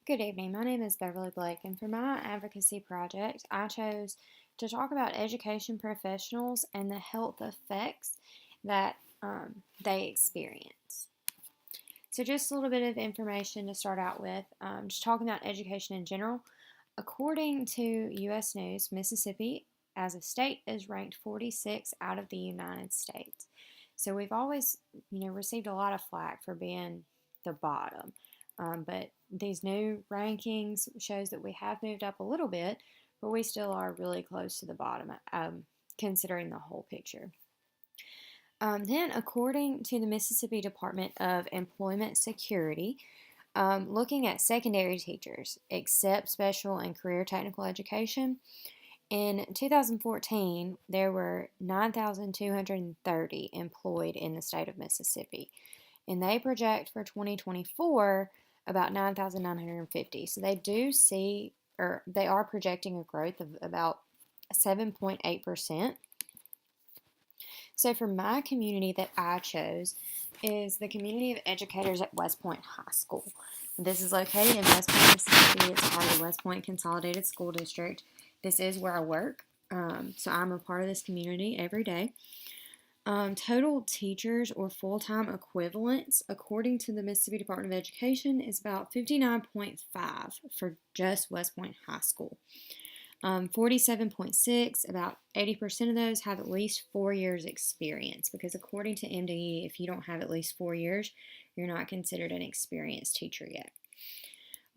Good evening. My name is Beverly Blake, and for my advocacy project, I chose to talk about education professionals and the health effects that they experience. So, just a little bit of information to start out with, just talking about education in general. According to U.S. News, Mississippi as a state is ranked 46 out of the United States. So we've always, received a lot of flack for being the bottom. But these new rankings shows that we have moved up a little bit, but we still are really close to the bottom, considering the whole picture. Then, according to the Mississippi Department of Employment Security, looking at secondary teachers, except special and career technical education, in 2014, there were 9,230 employed in the state of Mississippi, and they project for 2024 about 9,950. So they are projecting a growth of about 7.8%. So for my community that I chose is the community of educators at West Point High School. This is located in West Point, Mississippi. It's part of the West Point Consolidated School District. This is where I work, so I'm a part of this community every day. Total teachers or full-time equivalents, according to the Mississippi Department of Education, is about 59.5 for just West Point High School. 47.6, about 80% of those have at least 4 years experience, because according to MDE, if you don't have at least 4 years, you're not considered an experienced teacher yet.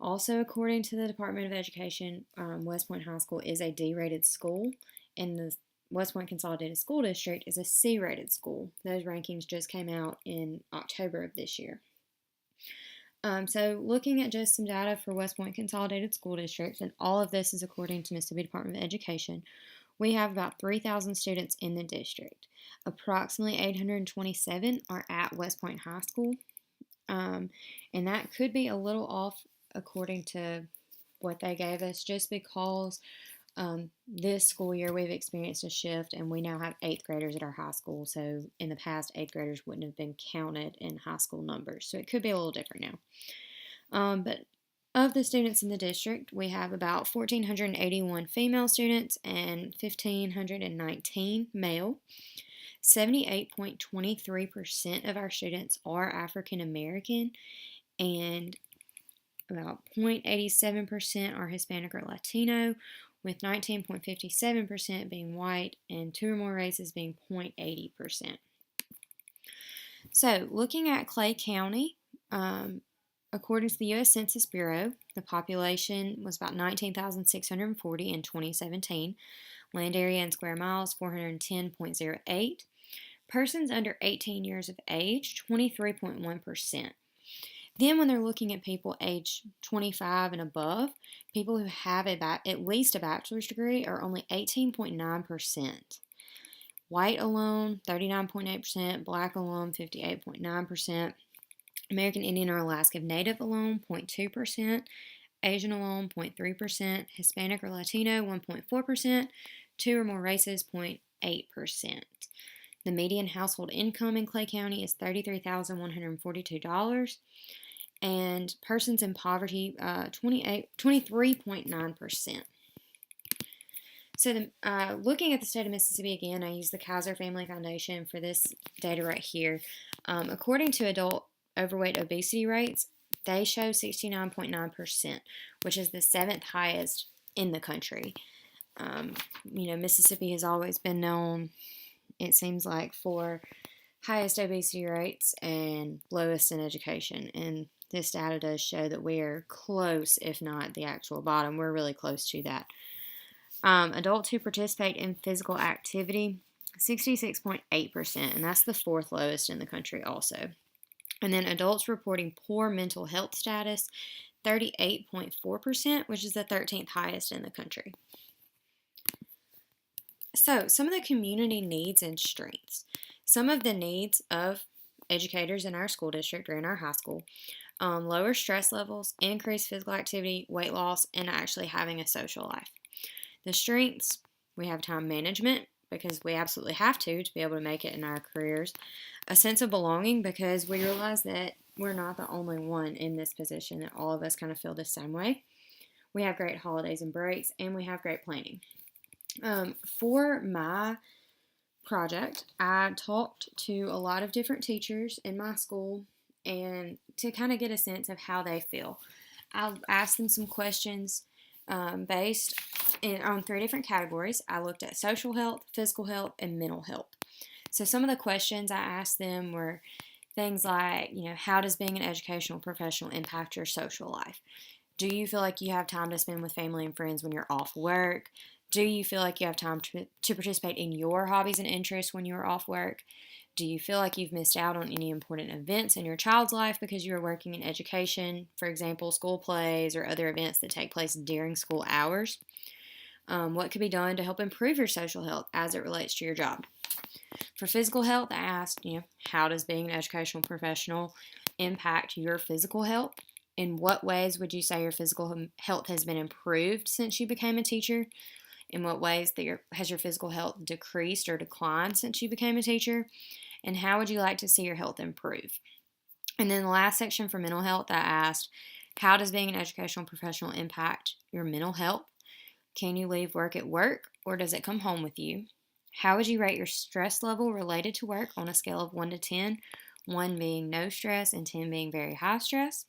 Also, according to the Department of Education, West Point High School is a D-rated school, and the West Point Consolidated School District is a C-rated school. Those rankings just came out in October of this year. So looking at just some data for West Point Consolidated School District, and all of this is according to Mississippi Department of Education, we have about 3,000 students in the district. Approximately 827 are at West Point High School, and that could be a little off according to what they gave us, just because this school year we've experienced a shift and we now have 8th graders at our high school. So in the past, 8th graders wouldn't have been counted in high school numbers. So it could be a little different now. But of the students in the district, we have about 1,481 female students and 1,519 male. 78.23% of our students are African American, and about 0.87% are Hispanic or Latino, with 19.57% being white and 2 or more races being 0.80%. So, looking at Clay County, according to the U.S. Census Bureau, the population was about 19,640 in 2017. Land area in square miles, 410.08. Persons under 18 years of age, 23.1%. Then when they're looking at people age 25 and above, people who have at least a bachelor's degree are only 18.9%. White alone, 39.8%. Black alone, 58.9%. American Indian or Alaska Native alone, 0.2%. Asian alone, 0.3%. Hispanic or Latino, 1.4%. 2 or more races, 0.8%. The median household income in Clay County is $33,142. And persons in poverty, 23.9%. So looking at the state of Mississippi again, I use the Kaiser Family Foundation for this data right here. According to adult overweight obesity rates, they show 69.9%, which is the 7th highest in the country. Mississippi has always been known, it seems like, for highest obesity rates and lowest in education. And this data does show that we are close, if not the actual bottom. We're really close to that. Adults who participate in physical activity, 66.8%, and that's the 4th lowest in the country also. And then adults reporting poor mental health status, 38.4%, which is the 13th highest in the country. So, some of the community needs and strengths. Some of the needs of educators in our school district or in our high school: lower stress levels, increased physical activity, weight loss, and actually having a social life. The strengths: we have time management, because we absolutely have to be able to make it in our careers. A sense of belonging, because we realize that we're not the only one in this position, and all of us kind of feel the same way. We have great holidays and breaks, and we have great planning. For my project, I talked to a lot of different teachers in my school and to kind of get a sense of how they feel. I asked them some questions based on 3 different categories. I looked at social health, physical health, and mental health. So some of the questions I asked them were things like, how does being an educational professional impact your social life? Do you feel like you have time to spend with family and friends when you're off work? Do you feel like you have time to participate in your hobbies and interests when you're off work? Do you feel like you've missed out on any important events in your child's life because you are working in education, for example, school plays or other events that take place during school hours? What could be done to help improve your social health as it relates to your job? For physical health, I asked, how does being an educational professional impact your physical health? In what ways would you say your physical health has been improved since you became a teacher? In what ways has your physical health decreased or declined since you became a teacher? And how would you like to see your health improve? And then the last section for mental health, I asked, how does being an educational professional impact your mental health? Can you leave work at work, or does it come home with you? How would you rate your stress level related to work on a scale of 1 to 10, 1 being no stress and 10 being very high stress?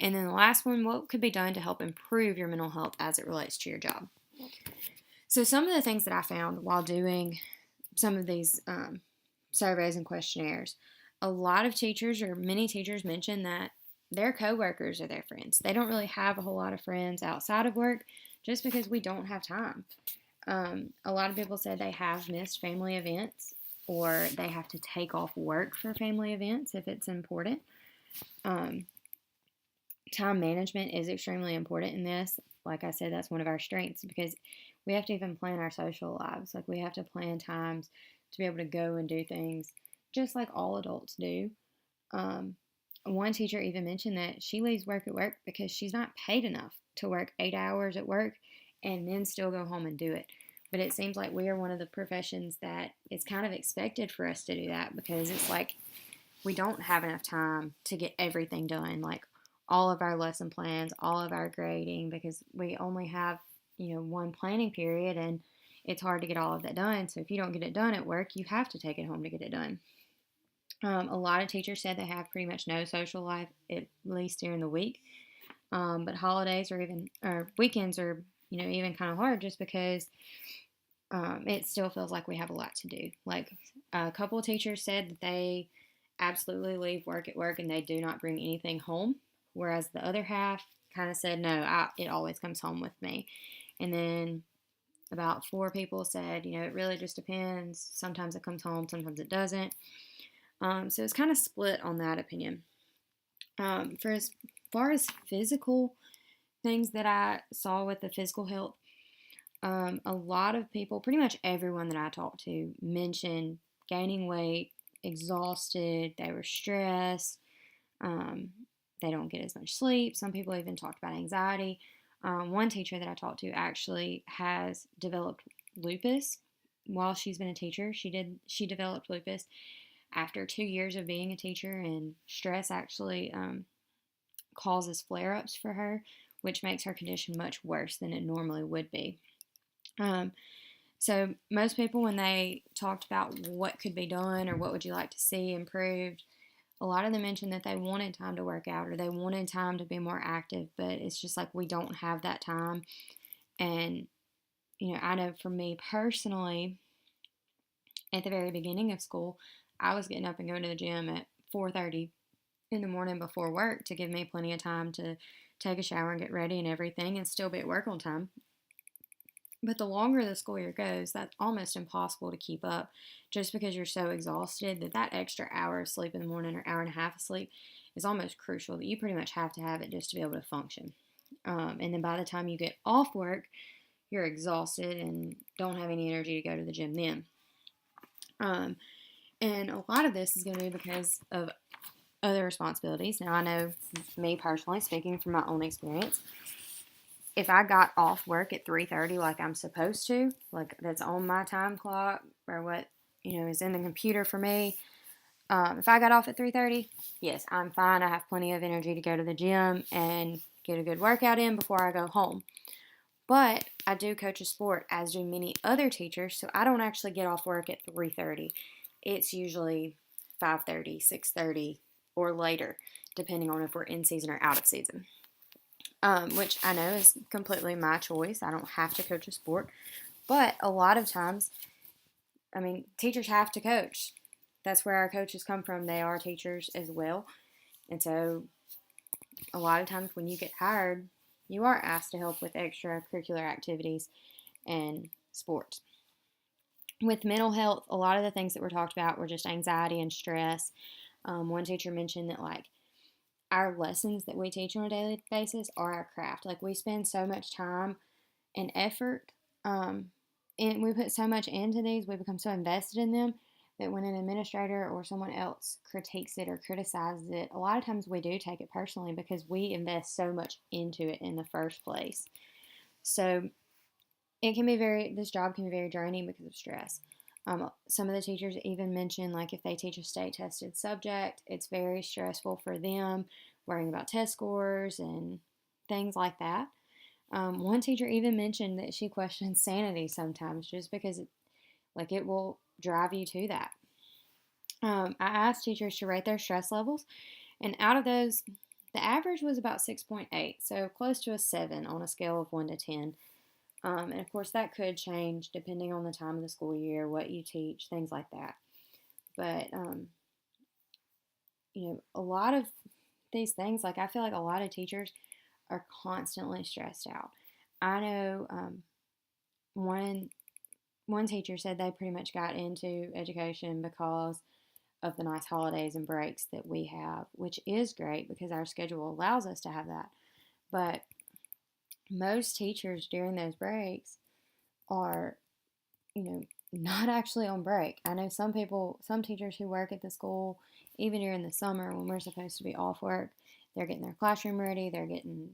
And then the last one, what could be done to help improve your mental health as it relates to your job? So some of the things that I found while doing some of these surveys and questionnaires, a lot of teachers or many teachers mention that their coworkers are their friends. They don't really have a whole lot of friends outside of work just because we don't have time. A lot of people said they have missed family events or they have to take off work for family events if it's important. Time management is extremely important in this. Like I said, that's one of our strengths because we have to even plan our social lives. Like we have to plan times to be able to go and do things just like all adults do. One teacher even mentioned that she leaves work at work because she's not paid enough to work 8 hours at work and then still go home and do it. But it seems like we are one of the professions that it's kind of expected for us to do that because it's like we don't have enough time to get everything done, like all of our lesson plans, all of our grading, because we only have, one planning period and it's hard to get all of that done. So if you don't get it done at work, you have to take it home to get it done. A lot of teachers said they have pretty much no social life, at least during the week. But holidays or weekends are, even kind of hard just because it still feels like we have a lot to do. Like a couple of teachers said that they absolutely leave work at work and they do not bring anything home, whereas the other half kind of said, no, it always comes home with me. And then about 4 people said, it really just depends. Sometimes it comes home, sometimes it doesn't. So it's kind of split on that opinion. For as far as physical things that I saw with the physical health, a lot of people, pretty much everyone that I talked to, mentioned gaining weight, exhausted, they were stressed, they don't get as much sleep. Some people even talked about anxiety. One teacher that I talked to actually has developed lupus while she's been a teacher. She developed lupus after 2 years of being a teacher, and stress actually causes flare-ups for her, which makes her condition much worse than it normally would be. So most people, when they talked about what could be done or what would you like to see improved, a lot of them mentioned that they wanted time to work out or they wanted time to be more active, but it's just like we don't have that time. And, I know for me personally, at the very beginning of school, I was getting up and going to the gym at 4:30 in the morning before work to give me plenty of time to take a shower and get ready and everything and still be at work on time. But the longer the school year goes, that's almost impossible to keep up just because you're so exhausted that extra hour of sleep in the morning or hour and a half of sleep is almost crucial, that you pretty much have to have it just to be able to function. And then by the time you get off work, you're exhausted and don't have any energy to go to the gym then. And a lot of this is going to be because of other responsibilities. Now, I know me personally, speaking from my own experience, if I got off work at 3:30 like I'm supposed to, like that's on my time clock or what, is in the computer for me, If I got off at 3:30, yes, I'm fine. I have plenty of energy to go to the gym and get a good workout in before I go home. But I do coach a sport, as do many other teachers, so I don't actually get off work at 3:30. It's usually 5:30, 6:30, or later, depending on if we're in season or out of season. Which I know is completely my choice. I don't have to coach a sport, but a lot of times, I mean, teachers have to coach. That's where our coaches come from. They are teachers as well. And so a lot of times when you get hired, you are asked to help with extracurricular activities and sports. With mental health, a lot of the things that were talked about were just anxiety and stress. One teacher mentioned that, like, our lessons that we teach on a daily basis are our craft. Like, we spend so much time and effort, and we put so much into these, we become so invested in them that when an administrator or someone else critiques it or criticizes it, a lot of times we do take it personally because we invest so much into it in the first place. So this job can be very draining because of stress. Some of the teachers even mention, like, if they teach a state tested subject, it's very stressful for them, worrying about test scores and things like that. One teacher even mentioned that she questions sanity sometimes just because it will drive you to that. I asked teachers to rate their stress levels, and out of those, the average was about 6.8, so close to a 7 on a scale of 1 to 10. And of course, that could change depending on the time of the school year, what you teach, things like that. But, a lot of these things, like, I feel like a lot of teachers are constantly stressed out. I know one one teacher said they pretty much got into education because of the nice holidays and breaks that we have, which is great because our schedule allows us to have that. But most teachers during those breaks are, not actually on break. I know some teachers who work at the school, even during the summer when we're supposed to be off work, they're getting their classroom ready, they're getting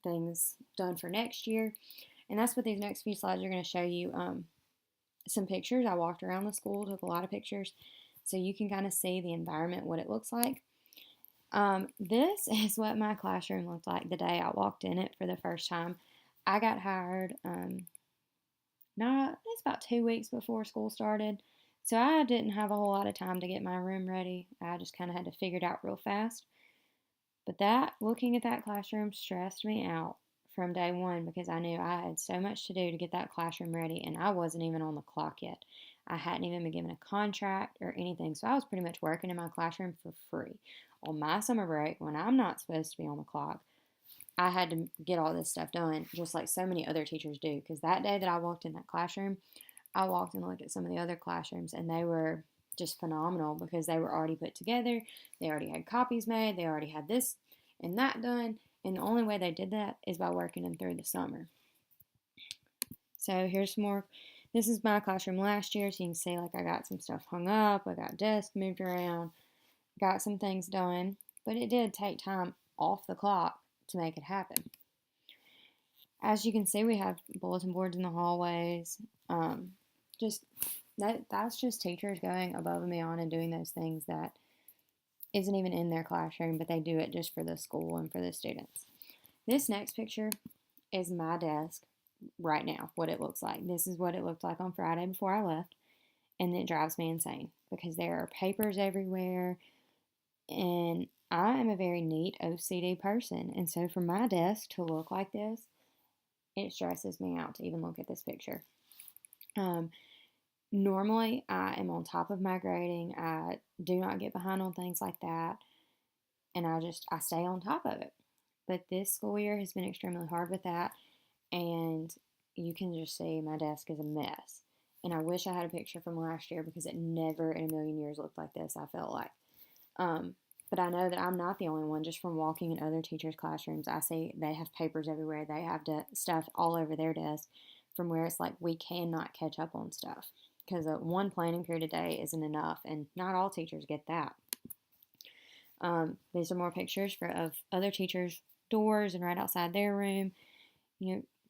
things done for next year. And that's what these next few slides are going to show you. Some pictures. I walked around the school, took a lot of pictures, so you can kind of see the environment, what it looks like. This is what my classroom looked like the day I walked in it for the first time. I got hired, it's about 2 weeks before school started, so I didn't have a whole lot of time to get my room ready. I just kind of had to figure it out real fast. But looking at that classroom stressed me out from day one because I knew I had so much to do to get that classroom ready, and I wasn't even on the clock yet. I hadn't even been given a contract or anything, so I was pretty much working in my classroom for free. On my summer break, when I'm not supposed to be on the clock, I had to get all this stuff done, just like so many other teachers do. Because that day that I walked in that classroom, I walked and looked at some of the other classrooms, and they were just phenomenal because they were already put together. They already had copies made. They already had this and that done. And the only way they did that is by working them through the summer. So here's some more. This is my classroom last year. So you can see, like, I got some stuff hung up. I got desks moved around. Got some things done. But it did take time off the clock to make it happen. As you can see, we have bulletin boards in the hallways. That's just teachers going above and beyond and doing those things that isn't even in their classroom, but they do it just for the school and for the students. This next picture is my desk right now, what it looks like. This is what it looked like on Friday before I left, and it drives me insane because there are papers everywhere, and I am a very neat OCD person, and so for my desk to look like this, it stresses me out to even look at this picture. Normally, I am on top of my grading. I do not get behind on things like that, and I stay on top of it. But this school year has been extremely hard with that, and you can just see my desk is a mess. And I wish I had a picture from last year because it never in a million years looked like this, I felt like. But I know that I'm not the only one. Just from walking in other teachers' classrooms, I see they have papers everywhere. They have stuff all over their desk from where it's like we cannot catch up on stuff because one planning period a day isn't enough, and not all teachers get that. These are more pictures of other teachers' doors and right outside their room.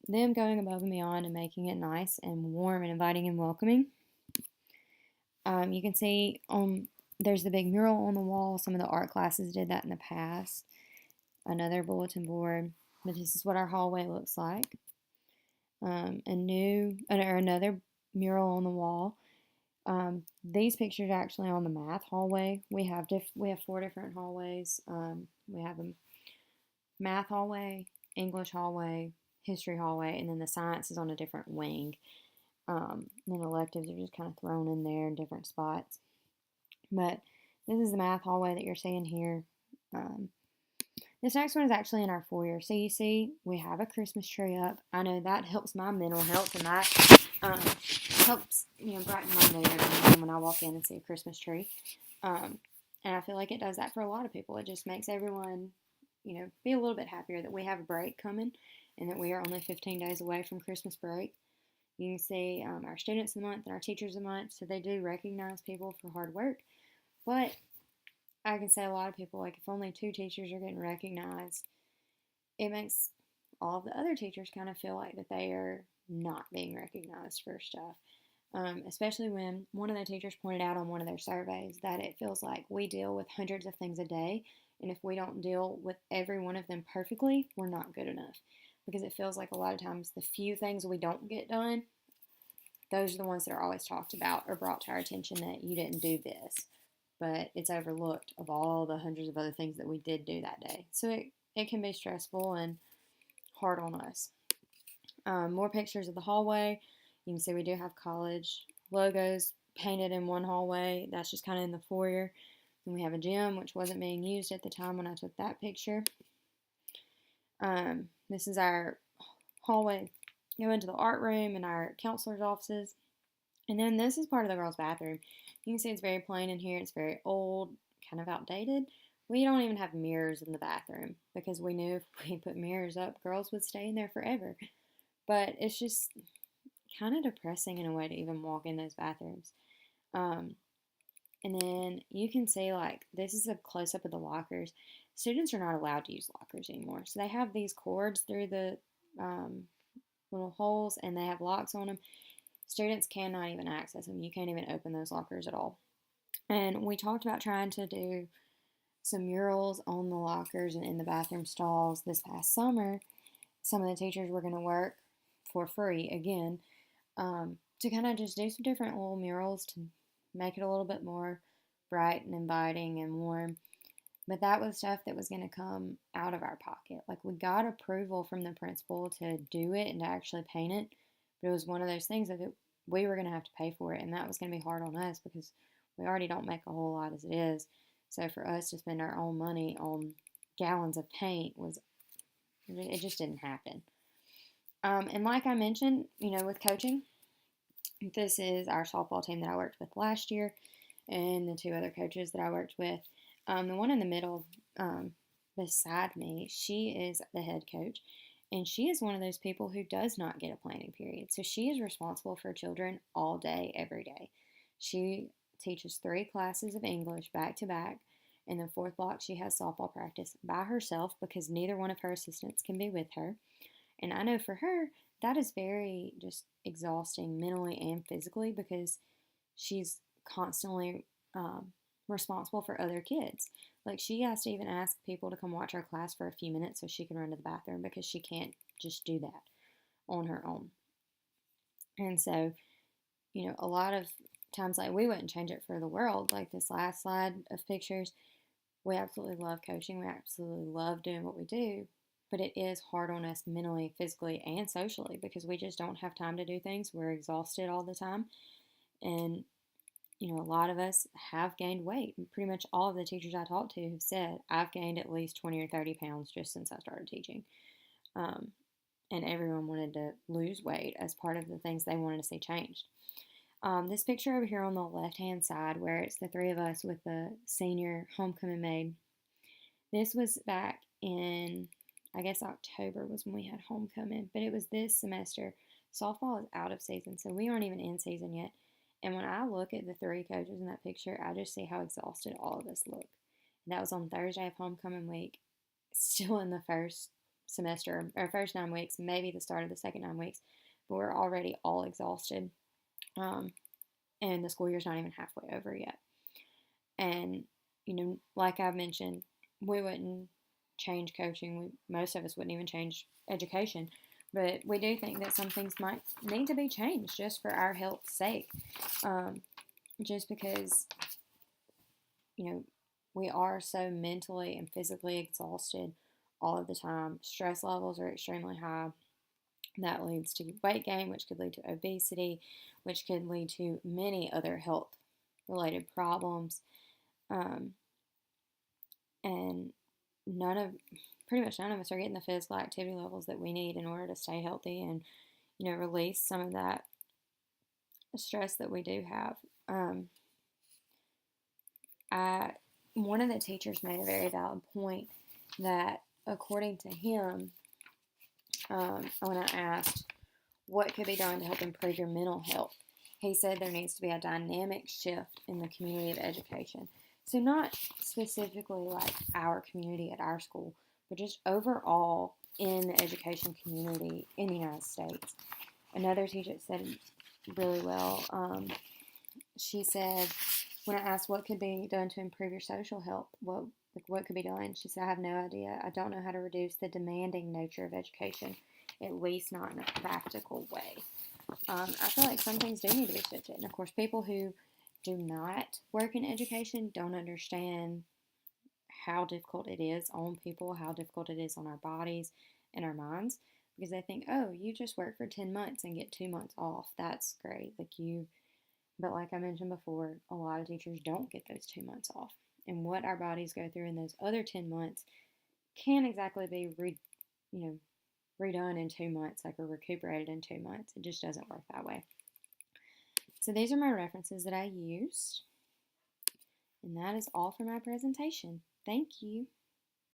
Them going above and beyond and making it nice and warm and inviting and welcoming. You can see on There's the big mural on the wall. Some of the art classes did that in the past. Another bulletin board. But this is what our hallway looks like. Another mural on the wall. These pictures are actually on the math hallway. We have 4 different hallways. We have a math hallway, English hallway, history hallway, and then the science is on a different wing. Then electives are just kind of thrown in there in different spots. But this is the math hallway that you're seeing here. This next one is actually in our foyer. So you see, we have a Christmas tree up. I know that helps my mental health, and that helps brighten my mood every morning when I walk in and see a Christmas tree. And I feel like it does that for a lot of people. It just makes everyone, be a little bit happier that we have a break coming, and that we are only 15 days away from Christmas break. You can see our students of the month and our teachers of the month, so they do recognize people for hard work. But I can say a lot of people, like if only 2 teachers are getting recognized, it makes all of the other teachers kind of feel like that they are not being recognized for stuff. Especially when one of the teachers pointed out on one of their surveys that it feels like we deal with hundreds of things a day, and if we don't deal with every one of them perfectly, we're not good enough. Because it feels like a lot of times the few things we don't get done, those are the ones that are always talked about or brought to our attention that you didn't do this. But it's overlooked of all the hundreds of other things that we did do that day. So it can be stressful and hard on us. More pictures of the hallway. You can see we do have college logos painted in one hallway. That's just kind of in the foyer. And we have a gym, which wasn't being used at the time when I took that picture. This is our hallway. Go into the art room and our counselor's offices. And then this is part of the girls' bathroom. You can see it's very plain in here. It's very old, kind of outdated. We don't even have mirrors in the bathroom because we knew if we put mirrors up, girls would stay in there forever. But it's just kind of depressing in a way to even walk in those bathrooms. And then you can see, like, this is a close-up of the lockers. Students are not allowed to use lockers anymore. So they have these cords through the little holes, and they have locks on them. Students cannot even access them. You can't even open those lockers at all. And we talked about trying to do some murals on the lockers and in the bathroom stalls this past summer. Some of the teachers were going to work for free again to kind of just do some different little murals to make it a little bit more bright and inviting and warm. But that was stuff that was going to come out of our pocket. Like, we got approval from the principal to do it and to actually paint it. But it was one of those things that we were going to have to pay for it. And that was going to be hard on us because we already don't make a whole lot as it is. So for us to spend our own money on gallons of paint it just didn't happen. And like I mentioned, with coaching, this is our softball team that I worked with last year and the 2 other coaches that I worked with. The one in the middle beside me, she is the head coach, and she is one of those people who does not get a planning period. So she is responsible for children all day, every day. She teaches 3 classes of English back to back. In the 4th block, she has softball practice by herself because neither one of her assistants can be with her. And I know for her, that is very just exhausting mentally and physically because she's constantly responsible for other kids. Like, she has to even ask people to come watch her class for a few minutes so she can run to the bathroom because she can't just do that on her own. And so, a lot of times, like, we wouldn't change it for the world. Like this last slide of pictures, we absolutely love coaching. We absolutely love doing what we do. But it is hard on us mentally, physically, and socially because we just don't have time to do things. We're exhausted all the time. And a lot of us have gained weight. Pretty much all of the teachers I talked to have said, I've gained at least 20 or 30 pounds just since I started teaching. And everyone wanted to lose weight as part of the things they wanted to see changed. This picture over here on the left-hand side where it's the 3 of us with the senior homecoming maid, this was back in, I guess October was when we had homecoming, but it was this semester. Softball is out of season, so we aren't even in season yet. And when I look at the 3 coaches in that picture, I just see how exhausted all of us look. And that was on Thursday of homecoming week, still in the first semester, or first 9 weeks, maybe the start of the second 9 weeks, but we're already all exhausted. And the school year's not even halfway over yet. And, like I mentioned, we wouldn't change coaching. Most of us wouldn't even change education. But we do think that some things might need to be changed just for our health's sake. Just because, you know, we are so mentally and physically exhausted all of the time. Stress levels are extremely high. That leads to weight gain, which could lead to obesity, which could lead to many other health related problems. Um, and pretty much none of us are getting the physical activity levels that we need in order to stay healthy and, release some of that stress that we do have. One of the teachers made a very valid point that, according to him, when I asked what could be done to help improve your mental health, he said there needs to be a dynamic shift in the community of education. So, not specifically like our community at our school, but just overall in the education community in the United States. Another teacher said really well. She said, when I asked what could be done to improve your social health, what could be done, she said, I have no idea. I don't know how to reduce the demanding nature of education, at least not in a practical way. I feel like some things do need to be shifted. And of course, people who do not work in education don't understand how difficult it is on people, how difficult it is on our bodies and our minds, because they think, oh, you just work for 10 months and get 2 months off. That's great. But like I mentioned before, a lot of teachers don't get those 2 months off. And what our bodies go through in those other 10 months can't exactly be redone in 2 months, like or recuperated in 2 months. It just doesn't work that way. So these are my references that I used. And that is all for my presentation. Thank you.